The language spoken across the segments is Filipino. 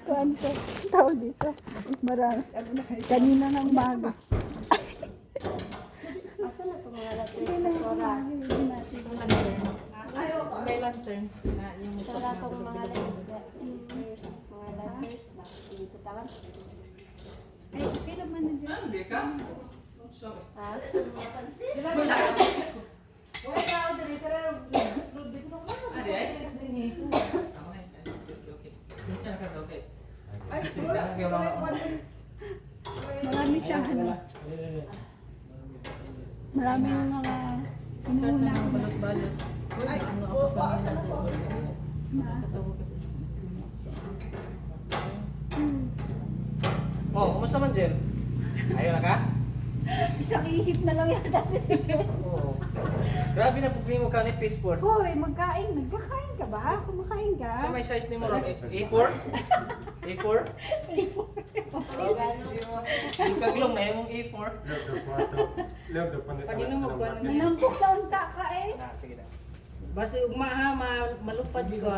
Kuan ko, tao dito. Marami. Kanina ng bago. Asa na itong mga latte? Hindi na Sora. hindi natin. May lantern. Na yung Sora itong mga letters. Mga letters ba? Dito talang. Ay, okay naman na dyan. Hindi ka? Sorry. Ha? wala ka ako dito. Adi ay? Ako na. Okay. Minsan ka okay. Ay, Marami siyang ano. Maraming mga inunang Balot-balot. ay, Oh, kumusta man, Jen? Ayaw na ka? isang ihip na lang yata si Jen. Oo. Grabe na problema ka ni Passport. Hoy, magkain. Nagkakain ka ba? Kumakain ka? So may size ni mo ron? A4? A4? Yung kaglong na yung A4. Pag inom mo ko ano. Nanampok na unta ka eh. Sige na. Basta ugma ha, malupad ko.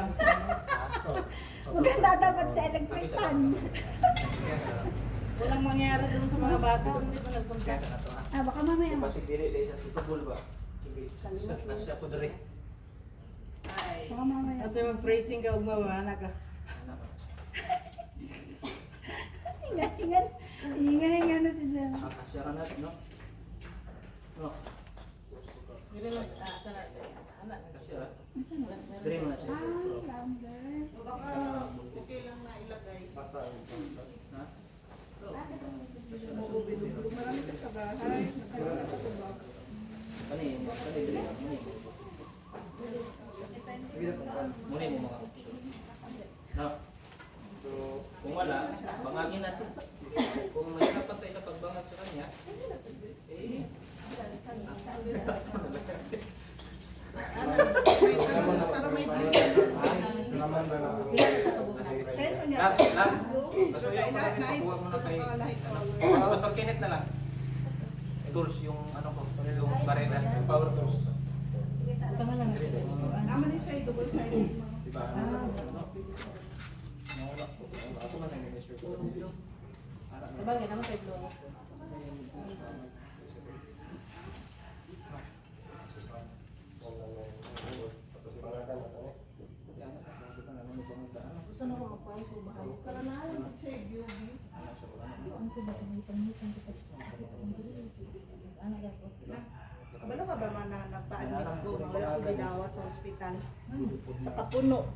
Maganda dapat sa electric fan. Walang mangyari dun sa mga bata. Hindi pa nagpunta. Ah, baka mamaya. Basig dili dahil sa situbol ba? Nasya po dere. Baka mamaya. Kasi mag-praising ka, ugma ba, ka. Hinga-hinga. Hinga-hinga na si Jen. Kasya ka natin, no? No. Dili lang sana anak. Kasya ka? Dere mo na siya. Ah, louder. baka okay lang na ilagay. Ha? Marami ka sa bahay. Nagkaroon ka ba? Kani dere lang. Muni mo mga option. No. So, kung wala, bangagin natin. Kung may dapat tayo sa pagbangag sa kanya, eh, Para may Lang. Basta yung mga pakuha mo na kay Pastor Kenneth na lang. Tools yung ano ko, yung barena, yung power tools. Tama lang. naman niya siya double sided. Ako man ang measure ko. Sabagay naman sa ito. Gusto na ko magpawis sa bahay. Karanahan siya beauty. Kabalo ka ba man na nagpa-admit ko na wala ko ginawat sa ospital? Sa kapuno.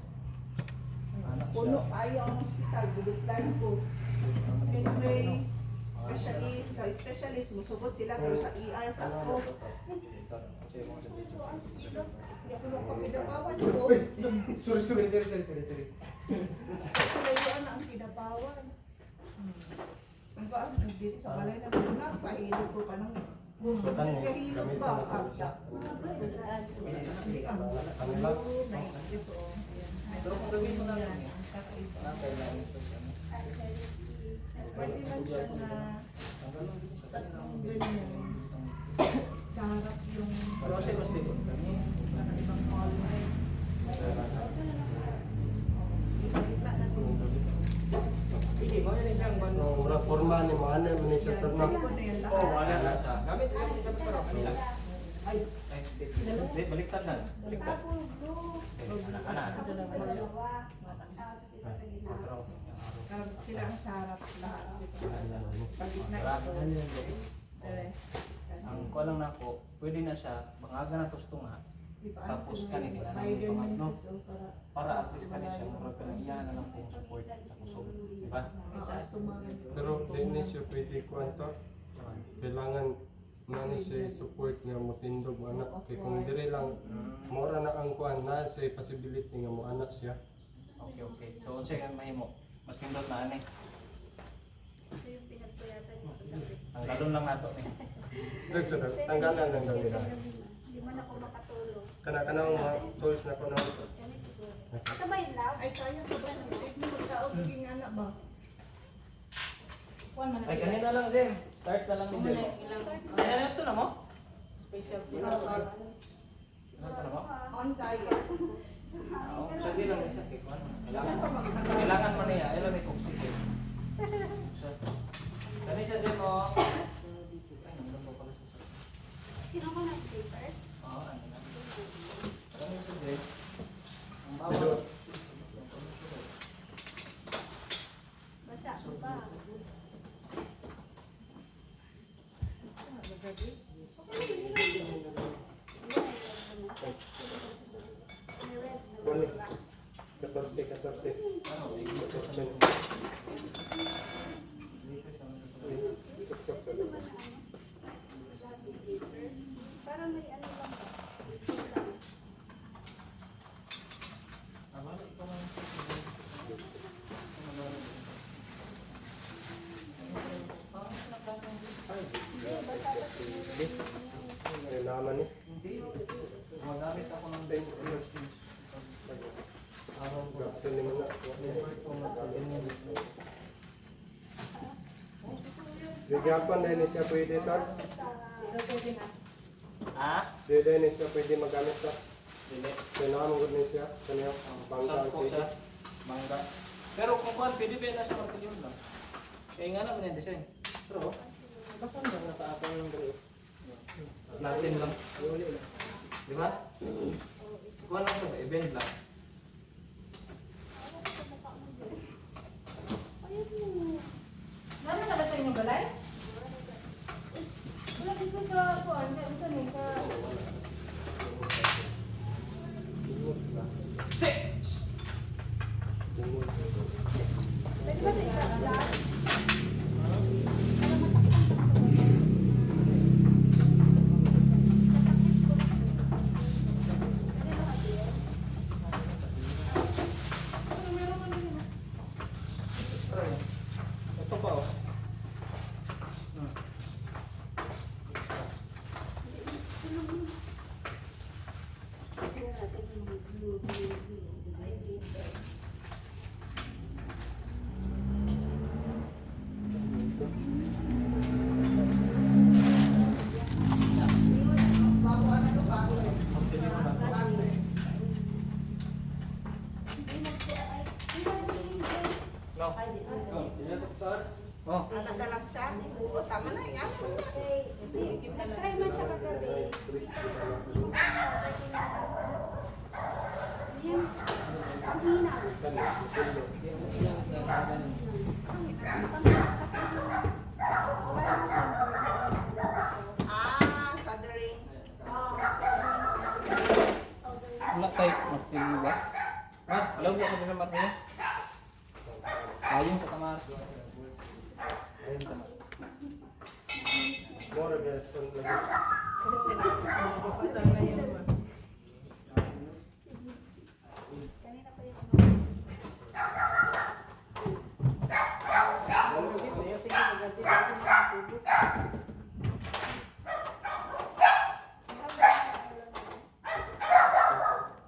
Puno ayaw ang ospital, bubitlan ko. Anyway, specialist, musubot sila pero sa ER sa ako. Hindi ako magpakidapawan ko. Sorry. Kalayuan na ang kidapawan. Ang ba, nagdiri sa balay na muna, pailog ko pa ng gusto ko kahilog ba? Hindi ang naisip ko. Pero kung gawin mo na lang yan, Kakaiba. kailangan ito siya. Pwede man siya na ganyan. Sa harap yung Pero kasi mas dito. ibang hallway. Kita na din. Hindi, mo yan siyang bando. Mura forma ni mga ano, mani sa turno. Pwede ko na yan Oo, lahat. wala na siya. Gamit pero kanila. Ay, baliktad na. Baliktad. Anak. Karang sila ang sa harap lahat. Pagit na ito. Ang ko lang na po, pwede na siya, bangaga na tustunga. Tapos kanina na lang yung pangatlo. Para at least kanina siya, murag ka na iyan na lang po yung support sa kusog. Diba? Pero di ni siya pwede kwento. Kailangan na siya support nga motindog mo anak. Kaya kung dire lang, mura na ang kuan na siya possibility nga mo anak siya. Okay. So, unsa yung mahimo? Mas pindot na ani. Ang galon lang nato ni. Tanggalan lang daw nila. Hindi man ako makatulog. Kana mga tools na ko na. Ito ba yung love? Ay, sayang ka ba? Save mo magkaog king anak ba? Ay, kanina lang din. Start na lang din. Ay, ano ito na mo? Special Ano ito na mo? On tayo. Oo, sabi lang isa. ikuan. Kailangan man niya, ilan ni oxygen. So, kani siya din mo. Ay, nandun po pala siya. Sino ko nag-paper? Oo, ano na. Kani siya din. Ang bawal. Basa ko ba? Kuan ni. 14. Ano, Suksok sa loob. Parang may ano lang ba? Ay, naman ni. Hindi. Gumagamit ako ng bench machines. Gapsin ni mo na. Bigyapan dahil ni siya pwede ito. Ha? Dahil ni siya pwede magamit ito. Dili. Kailangan mo ni siya. Kanya, bangka ang Saan po pwede. siya? Mangga. Pero kung kuhan, pwede ba na siya martilyon lang? Kaya nga naman yung design. Pero, bakit ba nakaapang yung dali? Natin lang. Di ba? Kuhan lang ito, event lang. Nana na ba sa inyong balay? Wala dito sa kuan, sa ni ka. Six! Pwede ba sa isa lang? Ito pa oh. No. Oh. Anak na lang siya. O, tama na yan. Nag-try man siya kagabi. Yan. Ang hina. Soldering. Nak tayo martilyo ba? Ha? Alam mo ako din ng martilyo? Ayun sa tamar. Ayun sa tamar. More guys, lagi. Pasang na yun ba? Kanina pa yung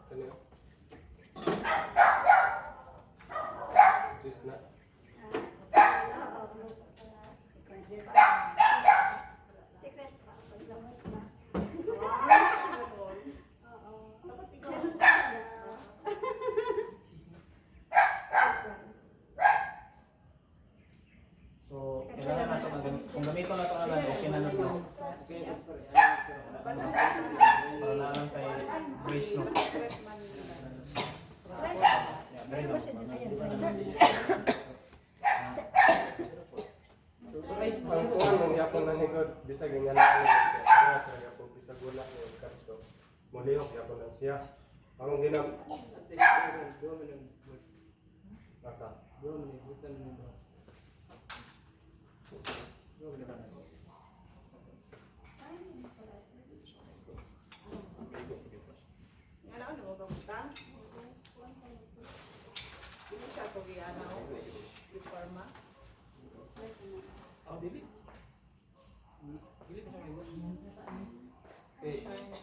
Kanya. Cheese na. secret pa. Paglabas na. Oo. So, kailangan natin kung gamito na ito na lang, okay na natin. Para na lang tayo brace no. Yeah, very long. Ang kuhan ng yapon na nigod, bisag yung anak niya siya. Kaya sa yapon, bisag wala niya yung kapso. Mulihok yapon na siya. Ang ginam... Nasa? Yan ako, namabangka. Hindi siya ito giyana o. Reforma. Oh, dili. Dili pa siya may ibon. Eh,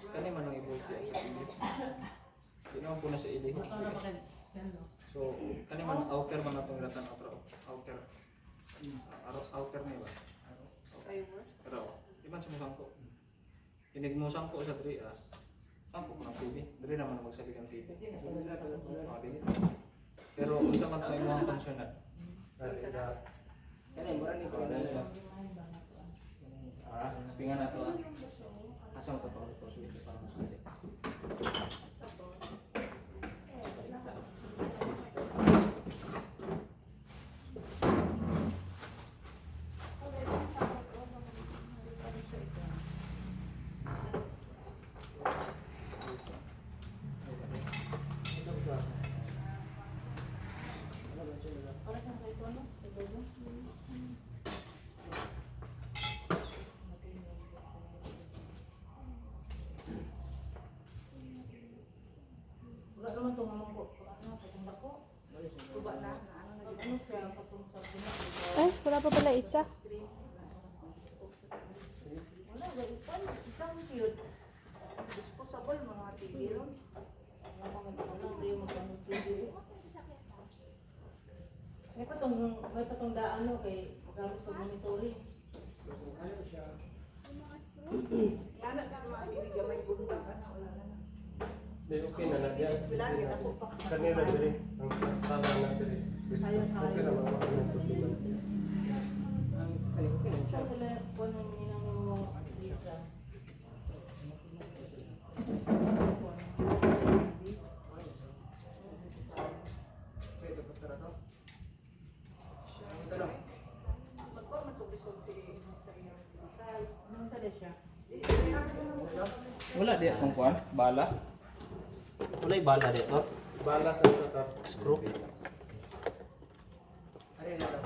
kani man ang ibon siya sa pilit. Di naman po na sa ili. So, kani man outer man natong ratan outer. Outer na ba? Skyward. Pero, iban siya mo sangko. Kinig mo sangko sa diri ah. Sangko ko ng TV. Diri naman magsabi ng TV. Ah, dili. unsa man ang imong pensyonan? Kani mura ni ko na siya. Spingan na to. Asa mo to to sulit para mo sulit. Wala naman itong amang ko. Wala naman itong dako. Tuba na, ano na Ano siya patong sa pinag. Ay, wala pa pala isa. Wala, gaitan. Isang cute. disposable mga TV ron. Wala pa hindi mo magkano TV. May patong daan no kay gamit ko monitoring. Yana ka mga TV may bunda ka na wala na. Di okay na nagyan. Bilangin ako pa. Kanina diri ang sala na diri. Okay na mga mga tutulan. Ang ay okay lang siya. Siya wala ko nang ninang mo visa. Sa ito pastor ato. Ito lang. Magko matubisod si sa iyang digital. Ano sa siya? Wala di atong kuan, bala. Wala bala dito. Bala sa tatar. Screw. Ari na daw.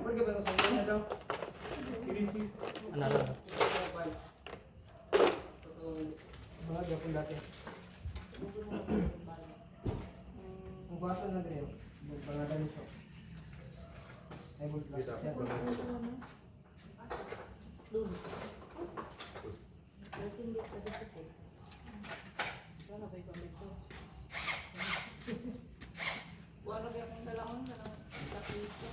Pergi ba sa na daw? Ano daw? Mga gapon dati. Ang baso na din yun. Yung pangalan nito. Ay, bulbas. Kita. Yan. Doon. Hindi ka dito. Ano ba ito dito? Wala kaya kung dalawang na lang. Tapito.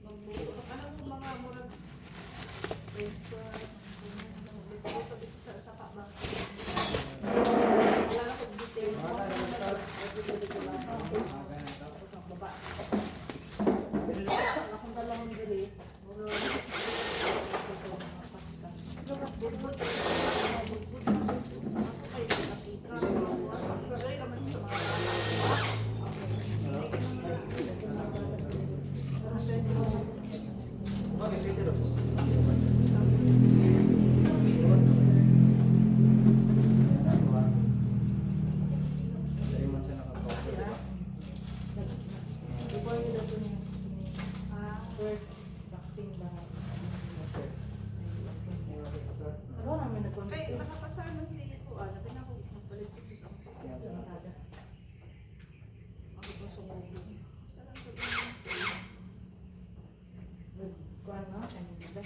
Magbuo. Ano kung mga murag restaurant. Dito dito sa sapa ba? Wala na kung detail. Baba. Akong dalawang dili. Bakit dito daw? Dari man siya nakapaupo. Before you daw ni first vaccine ba? Ano namin Kay nag-confirm? nakapasahan man si ito. Nabi na ako magpalit sa ako po sumugod. Sarang ko din. Kuan no? Kanina ba?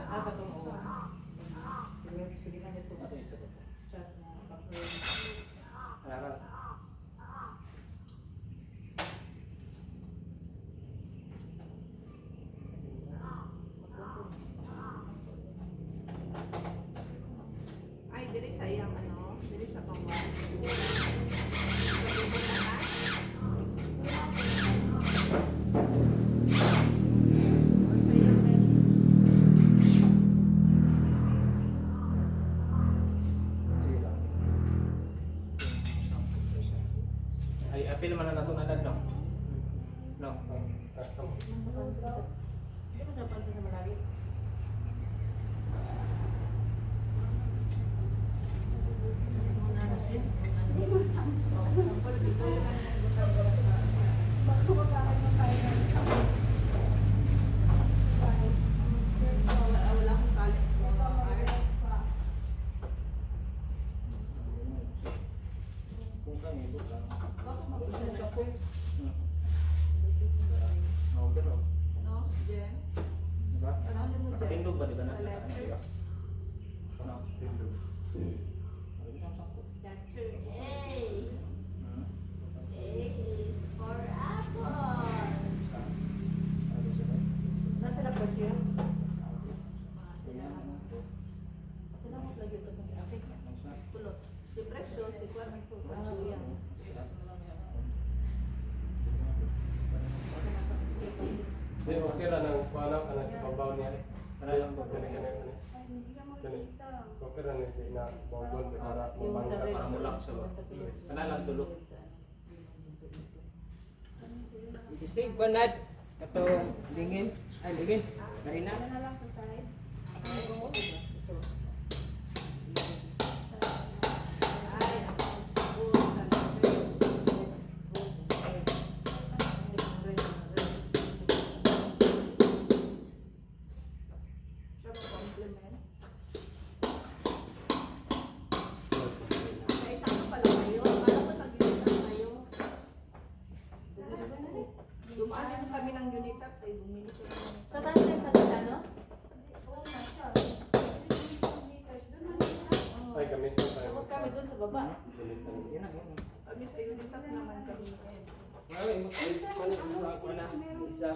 Ah, katong o. Sige na ito. Ato isa to. Chat na confirm. Ara. Ay, diri sa iyang ano, diri sa pangwan. Sige lang. Ay, apil man na nato nadag no. No. Custom. Hindi ko napansin sa malagi. Wala akong talents mo. Kung kang ibot lang. No, Okay no. Jen? Diba? Ano mo Jen? Nakapindog ba di ba na? Sa letters? No. Pindog. Letter A. Hmm. A is for apple. Ano siya? Nasa labas yun. Sila Sila mo lagi ito sa akin. siguro si Juan nagpupagsuyan. Di, okay ra nang kuana ka na sa babaw niya. Para lang po. Kani. Kani. Okay ra ni na bawgon para Yung sa mabangka red, para mulak siya ba? Kana lang tulog. Isig banad. Katong dingin. Ay, dingin. Marina. Ano na lang sa side? Siya mag-compliment. Sa isang pa pala kayo. Akala ko sa Unitap kayo. Dumaan din kami ng Unitap. Ay, bumili ko ng Sa taas na sa taas, ano? Ay, gamit ko tayo. Tapos kami dun sa baba. Kami sa Unitap naman kami. Ay, mo mani ko na. Isa.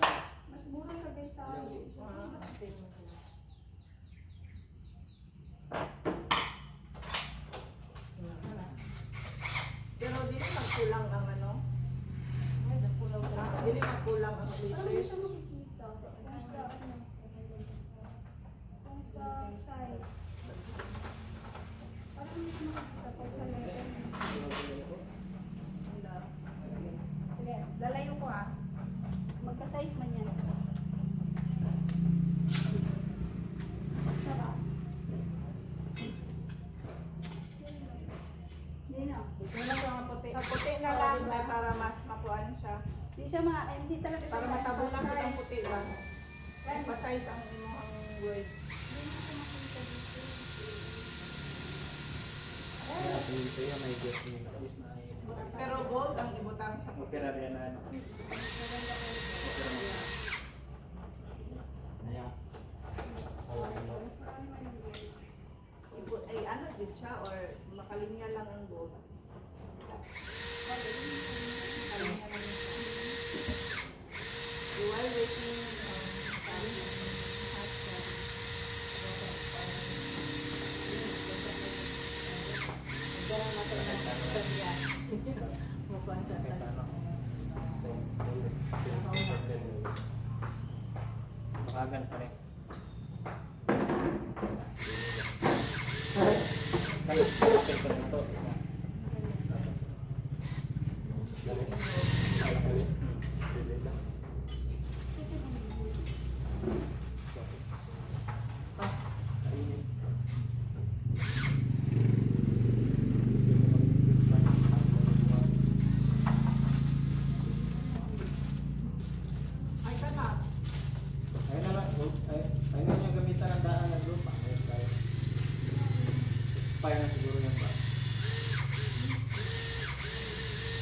Mas mura sa Baysal. Pero dili magkulang ang ano. Dili magkulang ang Parang hindi liters. siya makikita. Kung sa side. Parang hindi siya makikita pag sa level. Sige, lalayo ko ah. Magka-size man yan. Sarap. Hindi na. Sa puti na lang ay para mas makuan siya. Hindi siya hindi talaga siya Para matabunan ko basta. ng puti lang. Emphasize ang imong words. Pero bold ang ibutang sa puti. Okay ra yan na. Ay ano din siya or makalinya lang ang bold. Makalinya lang siya. While waiting time, husband. Parang matanda niya. Mukuhan siya tayo. Pakagan pa rin. Kaya okay pa rin ito. Ay ka na. Ayun na lang. Ayun na yung gamitan ng daan ng lupa. Ayun tayo. Expire na siguro yan ba?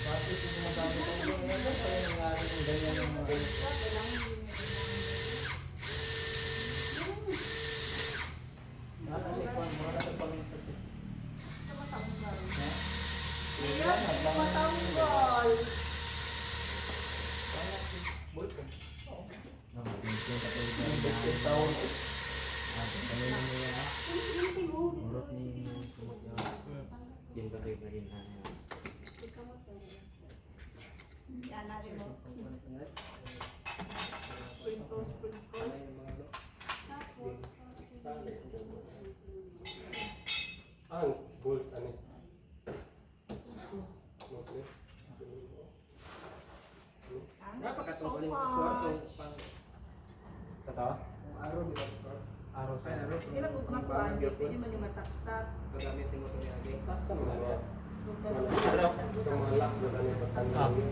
Kasi kung sumagamit ang doon, ayun ba? Kaya nangyari yung ganyan yung mga kasi kung mga sa pamintas eh. Yan, matanggol. Yan natin mo. Sprinkle, sprinkle. Ang bolt anis. Okay. So much. Sa tawa? Araw di ba store? Araw sa araw. Hindi na magmakuan, pwede man yung mataktak. Gagamitin mo ito ni Agay. Asa mo na niya? Araw. Itong mga lock na kami patanggal niya.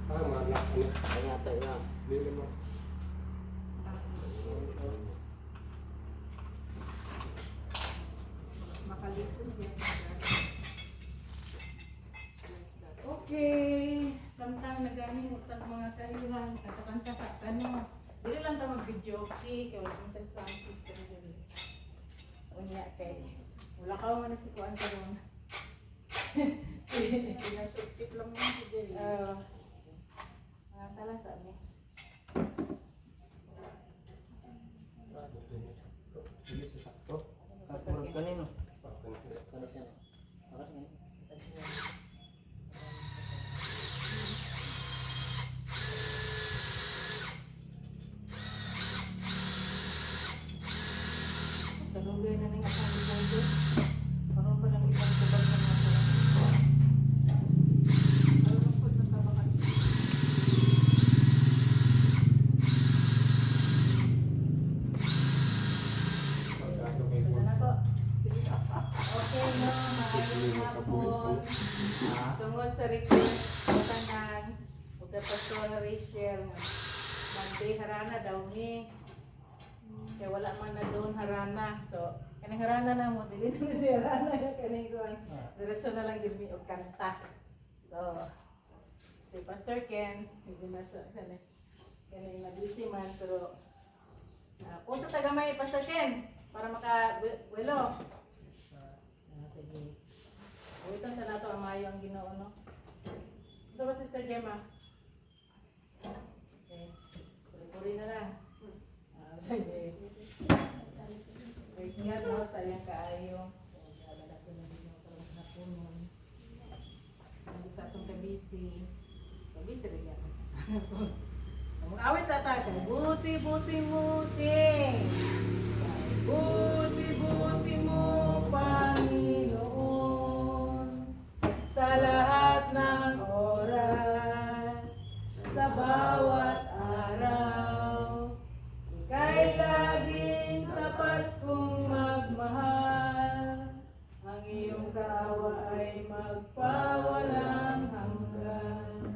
Ah, mga lock niya. Kaya tayo na. Dili mo. Makalipon yan. Okay. Samtang nagani utang mga kahilan at kanta sa ano. Dili lang ta mag-video okay kay wala man sa system dili. Unya kay wala ka man si kuan karon. Pinasukit lang mo si Jerry. Tala sa ni. Dili sa sakto. Kanino? Kalunggay na nga sa mga parang pa lang ibang kubag na mga parang po natabakan. Okay, no, maayong hapon. Tungod sa request sa tanan, ug Pastor Rachel, Monday harana daw ni. Kaya wala man na doon harana. So, kanang harana na mo, dili na si harana. Kanang ko ang diretso na lang gilmi o kanta. So, si Pastor Ken, hindi na sa sana. Kanang nag-busy man, pero kung sa tagamay, Pastor Ken, para maka-welo. Sige. O ito sa nato ang mayo ang Ginoo, no? Ito ba, Sister Gemma? Okay. Puri-puri na lang. Sige. Wait nga, no? Sayang kaayo. Nalala ko na din yung parang napunon. Nandun sa atong kabisi. Kabisi rin yan. Mag-awit sa atin. Buti-buti mo sing. Buti-buti mo, Panginoon. Sa lahat ng oras. Sa bawat araw. Ika'y laging tapat kong magmahal. Ang iyong kawa ay magpawalang hanggan.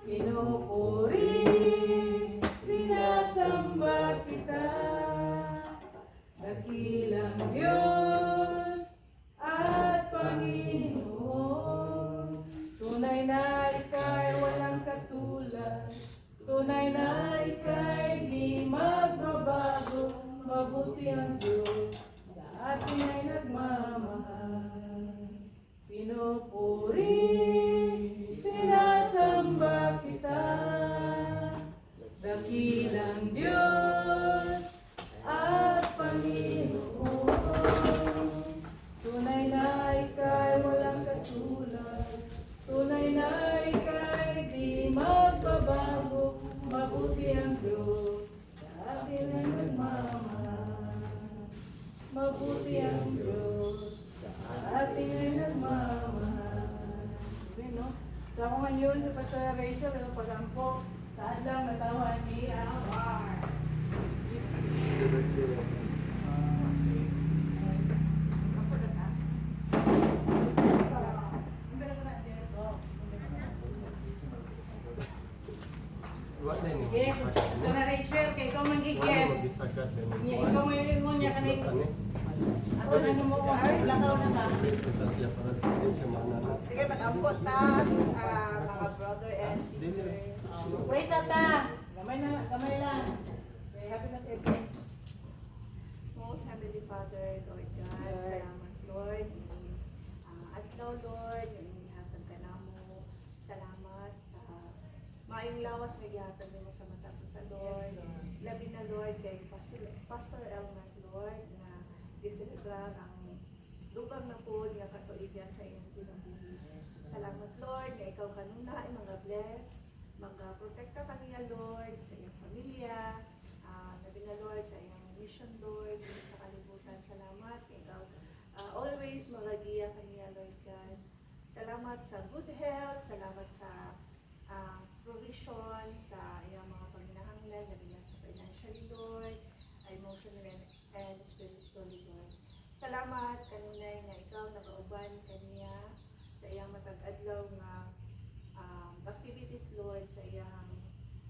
Pinupuri, sinasamba kita. Dakilang Diyos at Panginoon. Tunay na ika'y walang katulad. Tunay na ika'y di magbabago. Mabuti ang Diyos sa atin ay nagmamahal. Pinupuri, sinasamba kita. Dakilang Diyos at Panginoon. Tunay na ika'y walang katulad. Tunay na ika'y di magbabago. Mabuti ang Diyos sa atin ay nagmamahal. Mabuti ang Diyos sa atin ay nagmamahal. Okay, no? So ako ngayon sa Pastor Rachel, ang pag-ampo sa adlang natawan ni Amar. Yes, Pastor Rachel, kay ikaw mag-i-guess. Ikaw may ingon niya kanina. Ako na mo ko, lakaw na ka. Sige, mag-ambot ta, mga brother and sister. Praise ata. Gamay lang. Okay, happy na sa evening. Most Heavenly Father, Lord God, salamat Lord. Adlaw Lord, yung hatag ka na mo. Salamat sa maayong lawas na gihatag mo sa mata ko sa Lord. Labi na Lord kay Pastor Elmer Lord na giselebrar ang lugar na po nga katuigan sa iyong pinabuhi. Salamat Lord nga ikaw kanuna ay mga bless, mga protekta kaniya Lord sa iyong pamilya. Labi na Lord sa iyong mission Lord sa kalibutan. Salamat nga ikaw always magagiya kaniya Lord God. Salamat sa good health, salamat sa provision sa iyong mga paghinahanglan, labi na sa financially Lord, emotionally and spiritually Lord. Salamat kanunay nga ikaw nagauban kaniya sa iyang matag-adlaw nga activities Lord sa iyang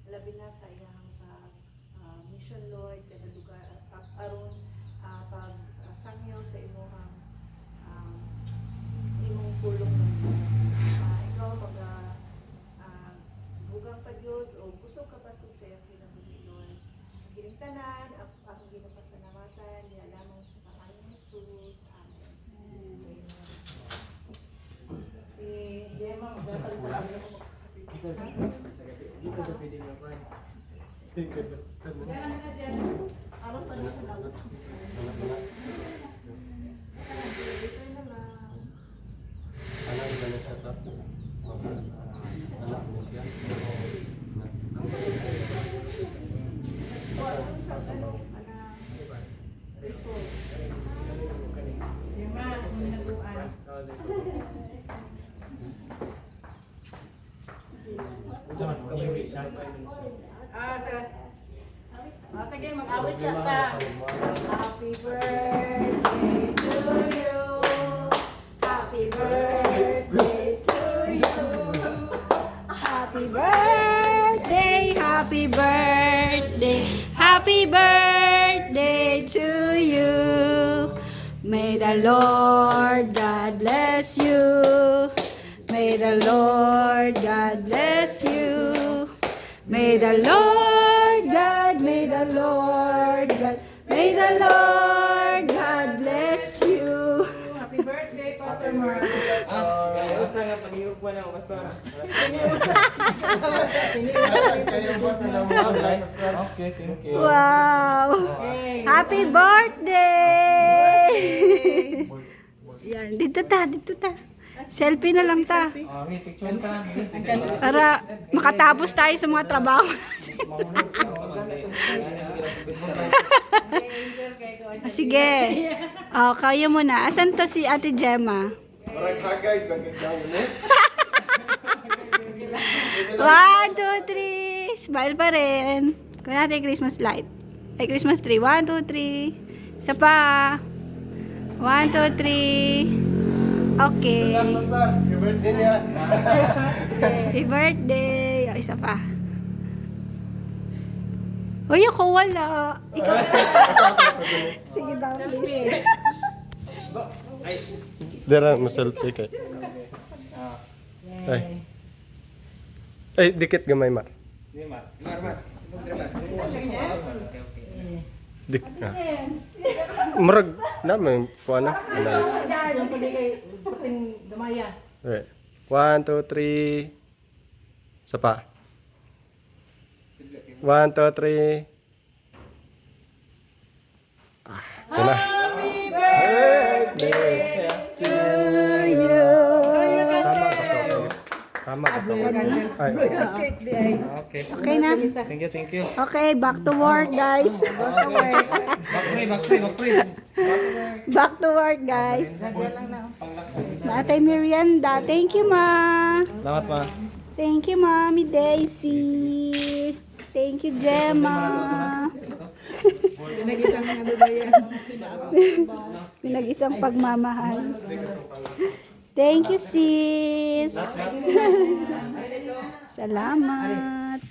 labi na sa iyang mission Lord kada lugar aron pag sangyaw sa imong pulong ikaw bugang pa yun o busog ka pasok sa iyang kinabuhi Lord. Ang ginigtanan, ang ginapasalamatan, niya lamang sa pangalan ng Jesus. Amen. Si Gemma, magdasal sa amin. Dito sa pwede mo pa. Kaya naman na dyan, aros pa rin sa lawag. result. Yung mga minaguan. Sige, mag-awit siya ta. Happy birthday to you. Happy birthday to you. Happy birthday, happy birthday, happy birthday to you. May the Lord God bless you. May the Lord God bless you. May the Lord God, may the Lord God, may the Lord God bless you. Happy birthday, Pastor Mark. Basta nga pag-iup mo na, basta. Kayo boss na naman. Okay, thank you. Wow! Okay. Happy birthday! Yan, dito ta. Selfie na lang ta. Okay, picture ta. Para makatapos tayo sa mga trabaho. Sige. Oh, kayo muna. Asan to si Ate Gemma? Parang hagay, bakit daw mo? 1, 2, 3. Smile pa rin. Kung natin Christmas light. Ay, Christmas tree. 1, 2, 3. Isa pa. 1, 2, 3. Okay. Basta, your birthday niya. Happy birthday. O, isa pa. Uy, ako wala. Ikaw. Sige daw, please. Dara, ma-selfie kay. Ay. Ay, dikit gamay, Mar. Dik. Murag naman po na. Diyan, pwede kay puting damaya. Okay. 1, 2, 3. Isa pa. 1, 2, 3. Yan na. Tama ka to. Ay, Okay. Okay na. Thank you. Okay, back to work, guys. Back to work, guys. Natay Merienda. Thank you, Ma. Salamat, ma. Thank you, Mommy Daisy. Thank you, Gemma. Pinag-isang pagmamahal. Thank you, sis. Salamat.